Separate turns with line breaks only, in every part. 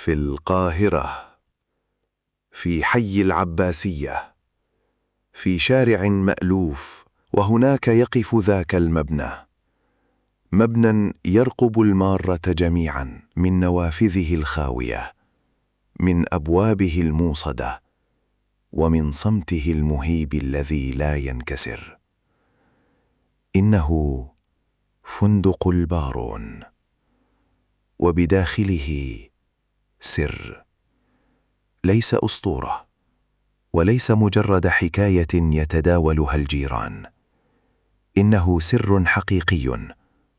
في القاهرة، في حي العباسية، في شارع مألوف، وهناك يقف ذاك المبنى، مبنى يرقب المارة جميعا من نوافذه الخاوية، من أبوابه الموصدة، ومن صمته المهيب الذي لا ينكسر. إنه فندق البارون، وبداخله سر، ليس أسطورة، وليس مجرد حكاية يتداولها الجيران. إنه سر حقيقي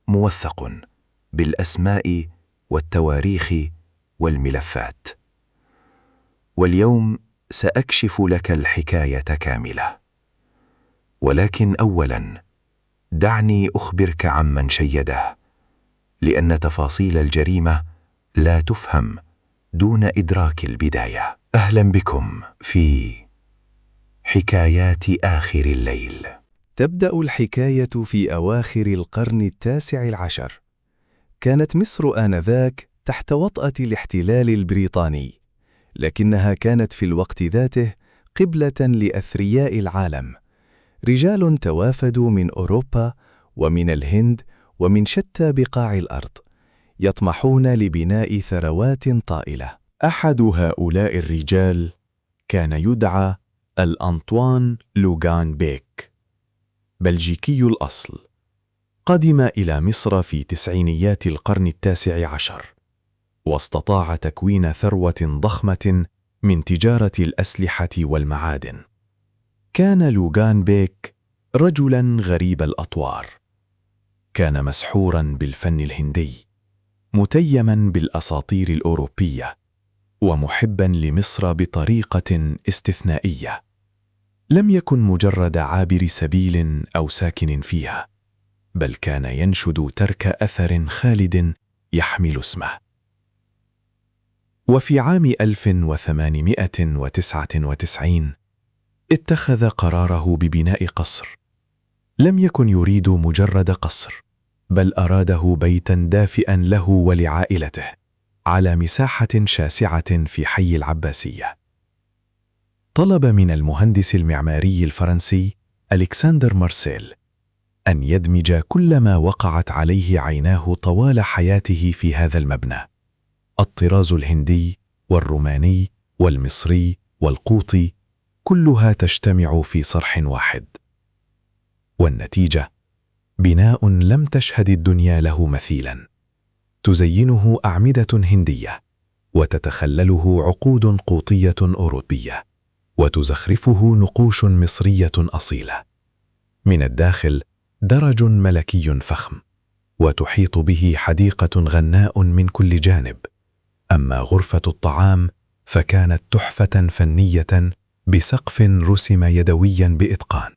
موثق بالأسماء والتواريخ والملفات. واليوم سأكشف لك الحكاية كاملة، ولكن أولاً دعني أخبرك عمن شيده، لأن تفاصيل الجريمة لا تفهم دون إدراك البداية. أهلاً بكم في حكايات آخر الليل.
تبدأ الحكاية في أواخر القرن ال19. كانت مصر آنذاك تحت وطأة الاحتلال البريطاني، لكنها كانت في الوقت ذاته قبلة لأثرياء العالم، رجال توافدوا من أوروبا ومن الهند ومن شتى بقاع الأرض، يطمحون لبناء ثروات طائلة. أحد هؤلاء الرجال كان يدعى الأنطوان لوغان بيك، بلجيكي الأصل. قدم إلى مصر في تسعينيات القرن ال19، واستطاع تكوين ثروة ضخمة من تجارة الأسلحة والمعادن. كان لوغان بيك رجلاً غريب الأطوار، كان مسحوراً بالفن الهندي، متيماً بالأساطير الأوروبية، ومحباً لمصر بطريقة استثنائية. لم يكن مجرد عابر سبيل أو ساكن فيها، بل كان ينشد ترك أثر خالد يحمل اسمه. وفي عام 1899 اتخذ قراره ببناء قصر. لم يكن يريد مجرد قصر، بل أراده بيتاً دافئاً له ولعائلته على مساحة شاسعة في حي العباسية. طلب من المهندس المعماري الفرنسي ألكسندر مارسيل أن يدمج كل ما وقعت عليه عيناه طوال حياته في هذا المبنى: الطراز الهندي والروماني والمصري والقوطي، كلها تجتمع في صرح واحد. والنتيجة بناء لم تشهد الدنيا له مثيلاً، تزينه أعمدة هندية، وتتخلله عقود قوطية أوروبية، وتزخرفه نقوش مصرية أصيلة. من الداخل درج ملكي فخم، وتحيط به حديقة غناء من كل جانب. أما غرفة الطعام فكانت تحفة فنية بسقف رسم يدويا بإتقان.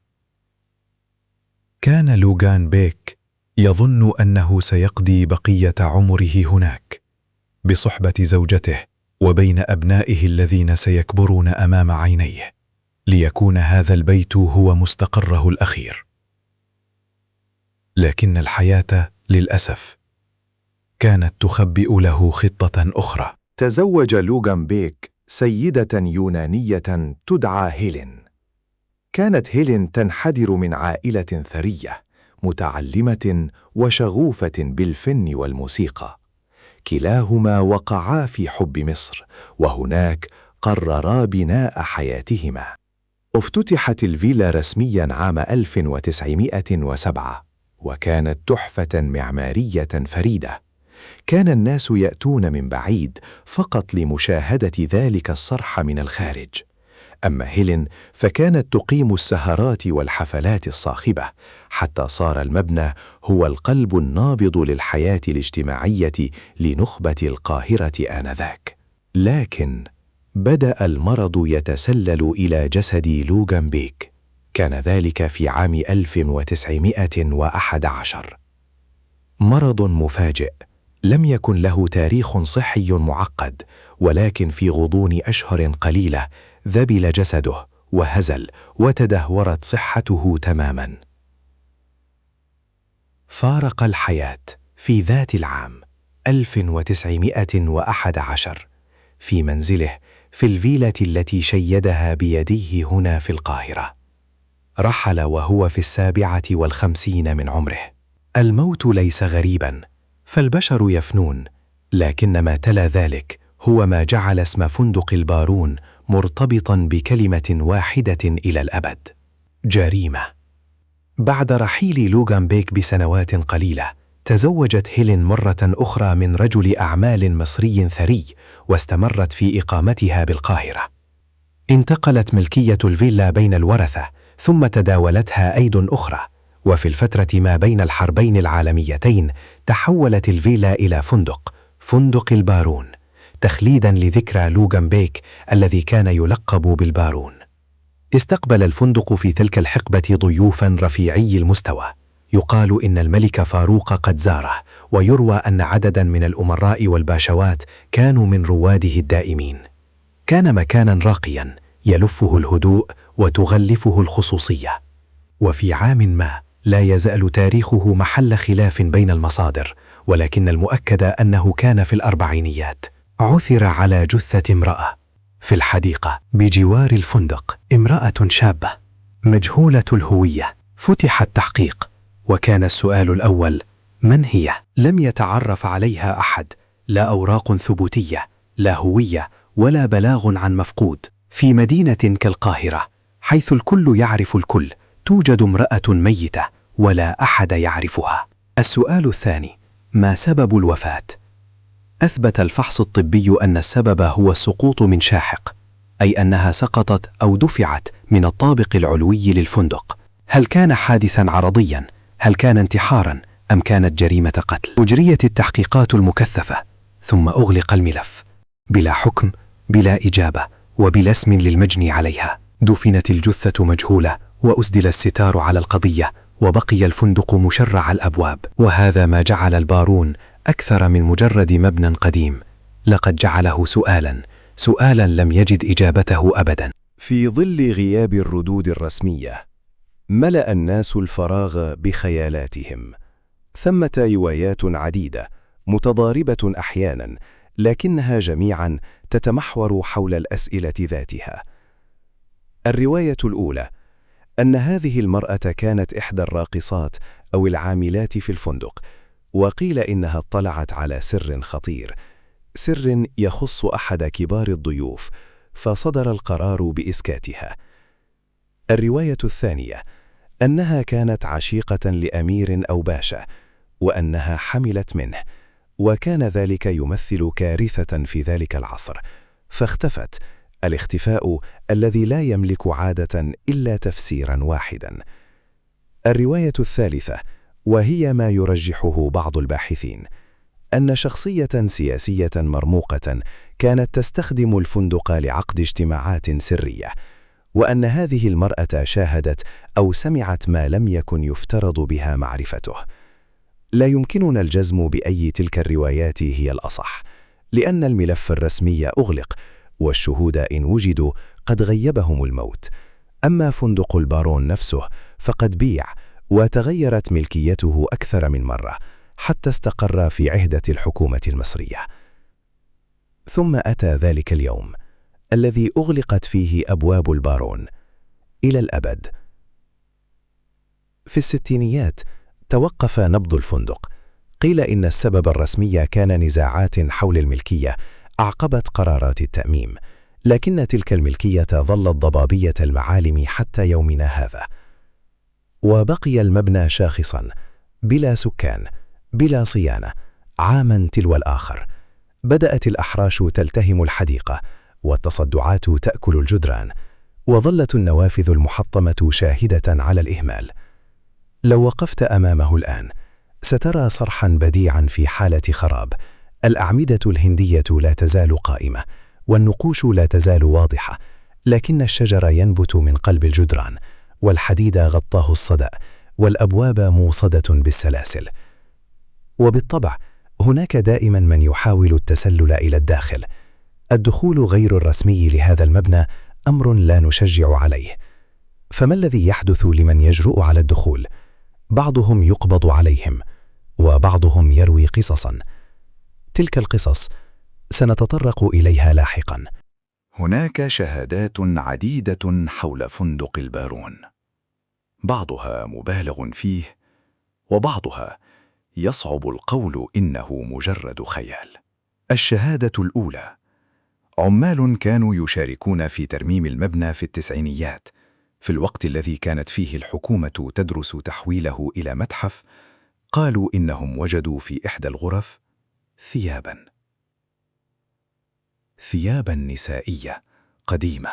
كان لوغان بيك يظن أنه سيقضي بقية عمره هناك، بصحبة زوجته وبين أبنائه الذين سيكبرون أمام عينيه، ليكون هذا البيت هو مستقره الأخير. لكن الحياة للأسف كانت تخبئ له خطة أخرى.
تزوج لوغان بيك سيدة يونانية تدعى هيلين. كانت هيلين تنحدر من عائلة ثرية متعلمة وشغوفة بالفن والموسيقى. كلاهما وقعا في حب مصر، وهناك قررا بناء حياتهما. افتتحت الفيلا رسمياً عام 1907، وكانت تحفة معمارية فريدة. كان الناس يأتون من بعيد فقط لمشاهدة ذلك الصرح من الخارج. أما هيلين فكانت تقيم السهرات والحفلات الصاخبة، حتى صار المبنى هو القلب النابض للحياة الاجتماعية لنخبة القاهرة آنذاك. لكن بدأ المرض يتسلل إلى جسد لوغان بيك. كان ذلك في عام 1911. مرض مفاجئ لم يكن له تاريخ صحي معقد، ولكن في غضون أشهر قليلة ذبل جسده وهزل، وتدهورت صحته تماماً. فارق الحياة في ذات العام 1911 في منزله في الفيلة التي شيدها بيديه هنا في القاهرة. رحل وهو في 57 من عمره. الموت ليس غريباً، فالبشر يفنون، لكن ما تلا ذلك هو ما جعل اسم فندق البارون مرتبطاً بكلمة واحدة إلى الأبد: جريمة. بعد رحيل لوغان بيك بسنوات قليلة، تزوجت هيلين مرة أخرى من رجل أعمال مصري ثري، واستمرت في إقامتها بالقاهرة. انتقلت ملكية الفيلا بين الورثة، ثم تداولتها أيد أخرى، وفي الفترة ما بين الحربين العالميتين تحولت الفيلا إلى فندق البارون، تخليداً لذكرى لوغان بيك الذي كان يلقب بالبارون. استقبل الفندق في تلك الحقبة ضيوفاً رفيعي المستوى، يقال إن الملك فاروق قد زاره، ويروى أن عدداً من الأمراء والباشوات كانوا من رواده الدائمين. كان مكاناً راقياً يلفه الهدوء وتغلفه الخصوصية. وفي عام ما، لا يزال تاريخه محل خلاف بين المصادر، ولكن المؤكد أنه كان في الأربعينيات، عثر على جثة امرأة في الحديقة بجوار الفندق، امرأة شابة مجهولة الهوية. فتح التحقيق، وكان السؤال الأول: من هي؟ لم يتعرف عليها أحد، لا أوراق ثبوتية، لا هوية، ولا بلاغ عن مفقود. في مدينة كالقاهرة، حيث الكل يعرف الكل، توجد امرأة ميتة ولا أحد يعرفها. السؤال الثاني: ما سبب الوفاة؟ أثبت الفحص الطبي أن السبب هو السقوط من شاحق، أي أنها سقطت أو دفعت من الطابق العلوي للفندق. هل كان حادثاً عرضياً؟ هل كان انتحاراً؟ أم كانت جريمة قتل؟ أجريت التحقيقات المكثفة، ثم أغلق الملف بلا حكم، بلا إجابة، وبلا اسم للمجني عليها. دفنت الجثة مجهولة، وأسدل الستار على القضية، وبقي الفندق مشرع الأبواب. وهذا ما جعل البارون أكثر من مجرد مبنى قديم، لقد جعله سؤالاً لم يجد إجابته أبداً.
في ظل غياب الردود الرسمية، ملأ الناس الفراغ بخيالاتهم. ثمة روايات عديدة متضاربة أحياناً، لكنها جميعاً تتمحور حول الأسئلة ذاتها. الرواية الأولى أن هذه المرأة كانت إحدى الراقصات أو العاملات في الفندق، وقيل إنها اطلعت على سر خطير، سر يخص أحد كبار الضيوف، فصدر القرار بإسكاتها. الرواية الثانية أنها كانت عشيقة لأمير أو باشا، وأنها حملت منه، وكان ذلك يمثل كارثة في ذلك العصر، فاختفت، الاختفاء الذي لا يملك عادة إلا تفسيراً واحداً. الرواية الثالثة، وهي ما يرجحه بعض الباحثين، أن شخصية سياسية مرموقة كانت تستخدم الفندق لعقد اجتماعات سرية، وأن هذه المرأة شاهدت أو سمعت ما لم يكن يفترض بها معرفته. لا يمكننا الجزم بأي تلك الروايات هي الأصح، لأن الملف الرسمي أغلق، والشهود إن وجدوا قد غيبهم الموت. أما فندق البارون نفسه فقد بيع، وتغيرت ملكيته أكثر من مرة، حتى استقر في عهدة الحكومة المصرية. ثم أتى ذلك اليوم الذي أغلقت فيه أبواب البارون إلى الأبد. في الستينيات توقف نبض الفندق. قيل إن السبب الرسمي كان نزاعات حول الملكية أعقبت قرارات التأميم، لكن تلك الملكية ظلت ضبابية المعالم حتى يومنا هذا. وبقي المبنى شاخصاً بلا سكان، بلا صيانة، عاماً تلو الآخر. بدأت الأحراش تلتهم الحديقة، والتصدعات تأكل الجدران، وظلت النوافذ المحطمة شاهدة على الإهمال. لو وقفت أمامه الآن سترى صرحاً بديعاً في حالة خراب. الأعمدة الهندية لا تزال قائمة، والنقوش لا تزال واضحة، لكن الشجر ينبت من قلب الجدران، والحديد غطاه الصدأ، والأبواب موصدة بالسلاسل. وبالطبع هناك دائما من يحاول التسلل إلى الداخل. الدخول غير الرسمي لهذا المبنى أمر لا نشجع عليه. فما الذي يحدث لمن يجرؤ على الدخول؟ بعضهم يقبض عليهم، وبعضهم يروي قصصا. تلك القصص سنتطرق إليها لاحقاً.
هناك شهادات عديدة حول فندق البارون، بعضها مبالغ فيه، وبعضها يصعب القول إنه مجرد خيال. الشهادة الأولى: عمال كانوا يشاركون في ترميم المبنى في التسعينيات، في الوقت الذي كانت فيه الحكومة تدرس تحويله إلى متحف. قالوا إنهم وجدوا في إحدى الغرف ثياباً نسائية قديمة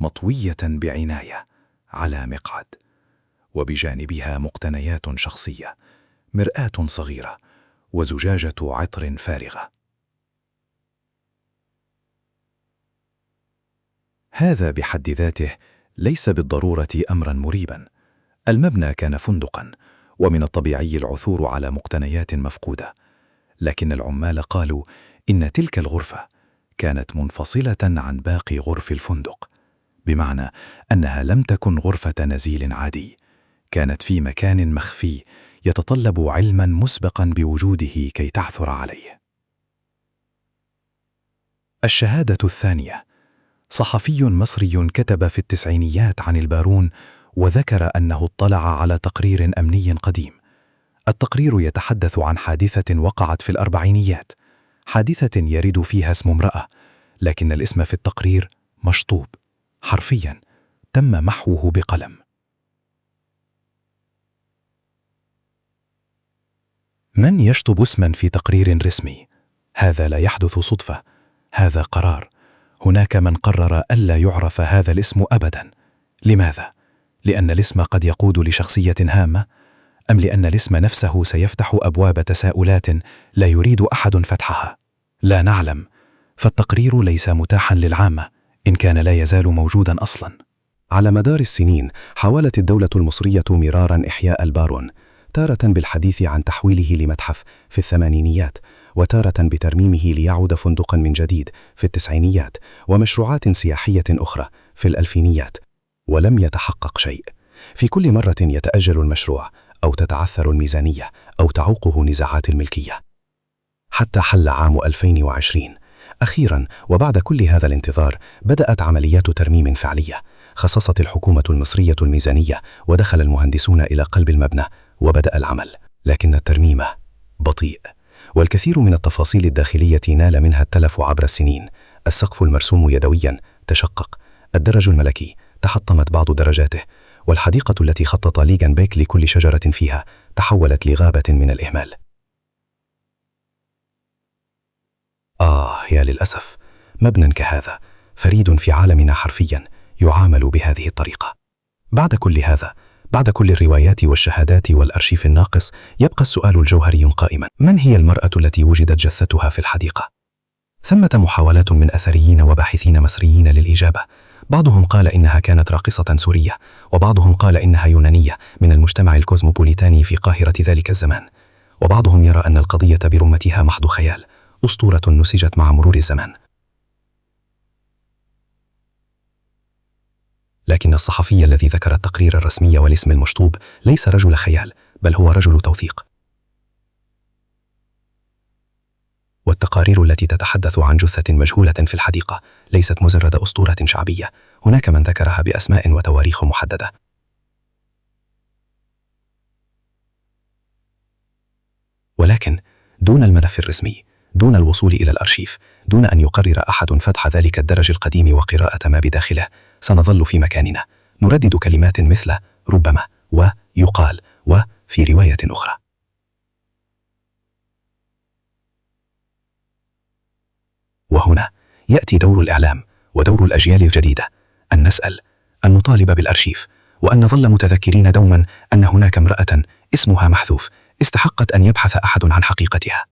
مطوية بعناية على مقعد، وبجانبها مقتنيات شخصية، مرآة صغيرة، وزجاجة عطر فارغة. هذا بحد ذاته ليس بالضرورة أمراً مريباً. المبنى كان فندقاً، ومن الطبيعي العثور على مقتنيات مفقودة، لكن العمال قالوا إن تلك الغرفة كانت منفصلة عن باقي غرف الفندق، بمعنى أنها لم تكن غرفة نزيل عادي، كانت في مكان مخفي يتطلب علماً مسبقاً بوجوده كي تعثر عليه. الشهادة الثانية: صحفي مصري كتب في التسعينيات عن البارون، وذكر أنه اطلع على تقرير أمني قديم. التقرير يتحدث عن حادثة وقعت في الأربعينيات، حادثة يرد فيها اسم امرأة، لكن الاسم في التقرير مشطوب حرفياً، تم محوه بقلم. من يشطب اسماً في تقرير رسمي؟ هذا لا يحدث صدفة، هذا قرار. هناك من قرر ألا يعرف هذا الاسم أبداً. لماذا؟ لأن الاسم قد يقود لشخصية هامة، أم لأن الاسم نفسه سيفتح أبواب تساؤلات لا يريد أحد فتحها؟ لا نعلم، فالتقرير ليس متاحاً للعامة، إن كان لا يزال موجوداً أصلاً.
على مدار السنين حاولت الدولة المصرية مراراً إحياء البارون، تارة بالحديث عن تحويله لمتحف في الثمانينيات، وتارة بترميمه ليعود فندقاً من جديد في التسعينيات، ومشروعات سياحية أخرى في الألفينيات، ولم يتحقق شيء. في كل مرة يتأجل المشروع، أو تتعثر الميزانية، أو تعوقه نزاعات الملكية، حتى حل عام 2020. أخيراً، وبعد كل هذا الانتظار، بدأت عمليات ترميم فعلية. خصصت الحكومة المصرية الميزانية، ودخل المهندسون إلى قلب المبنى، وبدأ العمل، لكن الترميم بطيء، والكثير من التفاصيل الداخلية نال منها التلف عبر السنين. السقف المرسوم يدوياً تشقق، الدرج الملكي تحطمت بعض درجاته، والحديقة التي خطط ليغان بيك لكل شجرة فيها تحولت لغابة من الإهمال. يا للأسف، مبنى كهذا فريد في عالمنا حرفياً يعامل بهذه الطريقة. بعد كل هذا، بعد كل الروايات والشهادات والأرشيف الناقص، يبقى السؤال الجوهري قائماً: من هي المرأة التي وجدت جثتها في الحديقة؟ ثمة محاولات من أثريين وباحثين مصريين للإجابة. بعضهم قال إنها كانت راقصة سورية، وبعضهم قال إنها يونانية من المجتمع الكوزموبوليتاني في قاهرة ذلك الزمان، وبعضهم يرى أن القضية برمتها محض خيال، أسطورة نسجت مع مرور الزمان. لكن الصحفي الذي ذكر التقرير الرسمي والاسم المشطوب ليس رجل خيال، بل هو رجل توثيق. والتقارير التي تتحدث عن جثة مجهولة في الحديقة ليست مجرد أسطورة شعبية، هناك من ذكرها بأسماء وتواريخ محددة. ولكن دون الملف الرسمي، دون الوصول إلى الأرشيف، دون أن يقرر أحد فتح ذلك الدرج القديم وقراءة ما بداخله، سنظل في مكاننا نردد كلمات مثل ربما، ويقال، وفي رواية أخرى. وهنا يأتي دور الإعلام ودور الأجيال الجديدة، أن نسأل، أن نطالب بالأرشيف، وأن نظل متذكرين دوما أن هناك امرأة اسمها محذوف استحقت أن يبحث أحد عن حقيقتها.